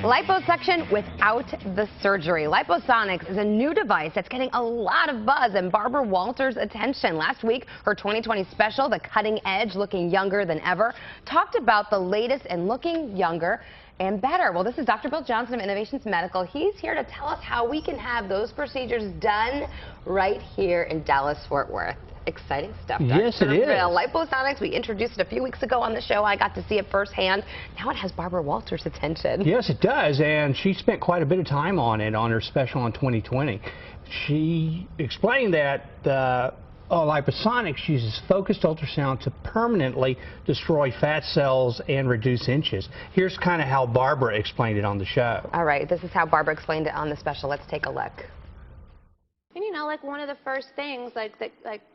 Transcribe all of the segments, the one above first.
Liposuction without the surgery. Liposonix is a new device that's getting a lot of buzz and Barbara Walters' attention. Last week, her 2020 special, The Cutting Edge, Looking Younger Than Ever, talked about the latest in looking younger and better. Well, this is Dr. Bill Johnson of Innovations Medical. He's here to tell us how we can have those procedures done right here in Dallas-Fort Worth. Exciting stuff, Dr. Yes, it is. Liposonix, we introduced it a few weeks ago on the show. I got to see it firsthand. Now it has Barbara Walters' attention. Yes, it does, and she spent quite a bit of time on it on her special on 2020. She explained that Liposonix uses focused ultrasound to permanently destroy fat cells and reduce inches. Here's kind of how Barbara explained it on the show. All right, this is how Barbara explained it on the special. Let's take a look. And you know, like one of the first things that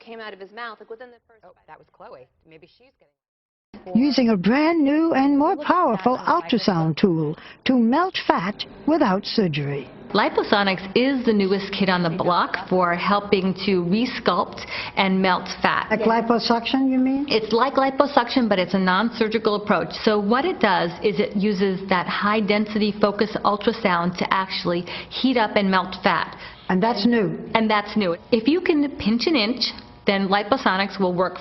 came out of his mouth, like within the first. Oh, that was Chloe. Maybe she's getting. Using a brand new and more powerful ultrasound tool to melt fat without surgery. Liposonix is the newest kid on the block for helping to resculpt and melt fat. Like liposuction, you mean? It's like liposuction, but it's a non-surgical approach. So what it does is it uses that high-density focused ultrasound to actually heat up and melt fat. And that's new. And that's new. If you can pinch an inch, then Liposonix will work.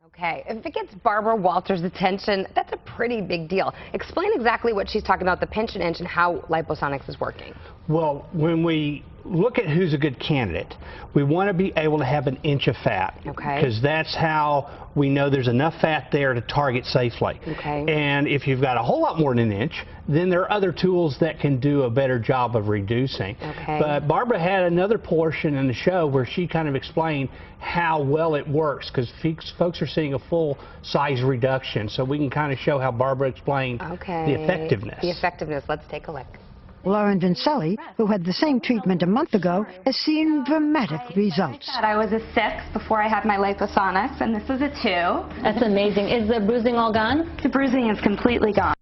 Okay, if it gets Barbara Walters' attention, that's a pretty big deal. Explain exactly what she's talking about, the pinch and inch, and how Liposonix is working. Well, when we look at who's a good candidate, we want to be able to have an inch of fat. Okay. Because that's how we know there's enough fat there to target safely. Okay. And if you've got a whole lot more than an inch, then there are other tools that can do a better job of reducing. Okay. But Barbara had another portion in the show where she kind of explained how well it works, because folks are seeing a full size reduction. So we can kind of show how Barbara explained the effectiveness. The effectiveness. Let's take a look. Lauren Vincelli, who had the same treatment a month ago, has seen dramatic results. I was a 6 before I had my Liposonix, and this is a 2. That's amazing. Is the bruising all gone? The bruising is completely gone.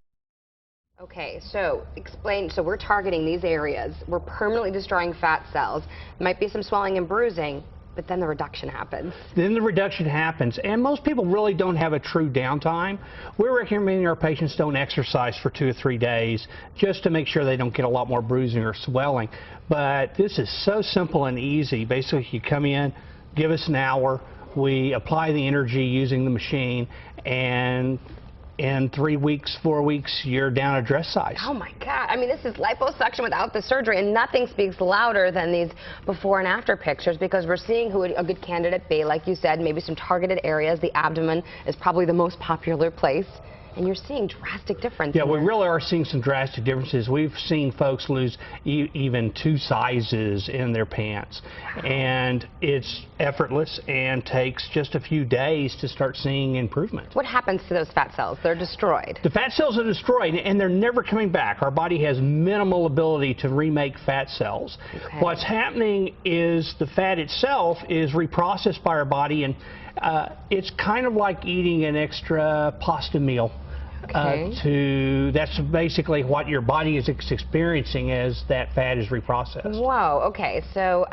Okay, so explain, so we're targeting these areas. We're permanently destroying fat cells. Might be some swelling and bruising, but then the reduction happens. Then the reduction happens, and most people really don't have a true downtime. We're recommending our patients don't exercise for 2 or 3 days just to make sure they don't get a lot more bruising or swelling. But this is so simple and easy. Basically, you come in, give us an hour, we apply the energy using the machine, and in 3 weeks, 4 weeks, you're down a dress size. Oh my God, I mean, this is liposuction without the surgery, and nothing speaks louder than these before and after pictures, because we're seeing who a good candidate be. Like you said, maybe some targeted areas. The abdomen is probably the most popular place, and you're seeing drastic differences. Yeah, we really are seeing some drastic differences. We've seen folks lose even 2 sizes in their pants. Wow. And it's effortless and takes just a few days to start seeing improvement. What happens to those fat cells? They're destroyed. The fat cells are destroyed, and they're never coming back. Our body has minimal ability to remake fat cells. Okay. What's happening is the fat itself is reprocessed by our body, and it's kind of like eating an extra pasta meal. Okay. That's basically what your body is experiencing as that fat is reprocessed. Wow, okay, so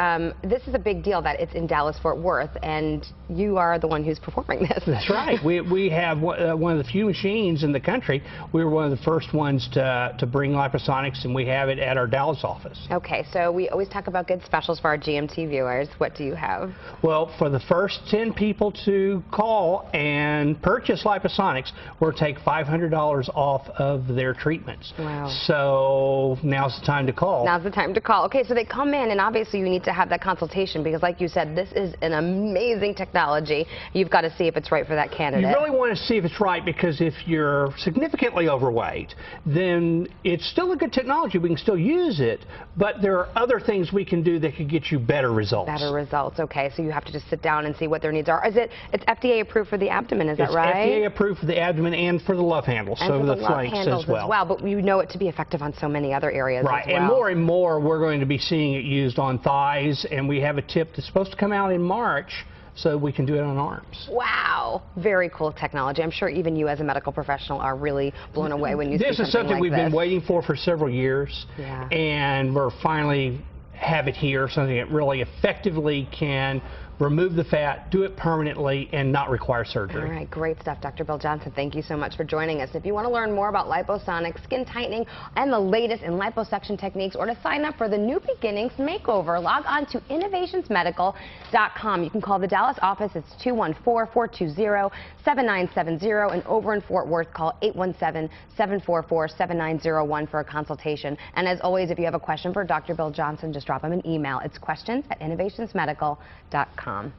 this is a big deal that it's in Dallas-Fort Worth, and you are the one who's performing this. That's right. We have one of the few machines in the country. We were one of the first ones to bring Liposonix, and we have it at our Dallas office. Okay, so we always talk about good specials for our GMT viewers. What do you have? Well, for the first 10 people to call and purchase Liposonix, we'll take $500 off of their treatments. Wow. So now's the time to call. Now's the time to call. Okay, so they come in, and obviously you need to have that consultation, because like you said, this is an amazing technology. You've got to see if it's right for that candidate. You really want to see if it's right, because if you're significantly overweight, then it's still a good technology. We can still use it, but there are other things we can do that could get you better results. Better results. Okay, so you have to just sit down and see what their needs are. It's FDA approved for the abdomen, is that right? It's FDA approved for the abdomen and for the love handles, and so for the flanks as well. But you know it to be effective on so many other areas right, as well. And more we're going to be seeing it used on thighs, and we have a tip that's supposed to come out in March, so we can do it on arms. Wow, very cool technology. I'm sure even you as a medical professional are really blown away when you see something like this. This is something we've been waiting for several years, and we're finally have it here, something that really effectively can remove the fat, do it permanently, and not require surgery. All right, great stuff, Dr. Bill Johnson. Thank you so much for joining us. If you want to learn more about Liposonix, skin tightening, and the latest in liposuction techniques, or to sign up for the New Beginnings Makeover, log on to innovationsmedical.com. You can call the Dallas office. It's 214-420-7970, and over in Fort Worth, call 817-744-7901 for a consultation. And as always, if you have a question for Dr. Bill Johnson, just drop him an email. It's questions@innovationsmedical.com.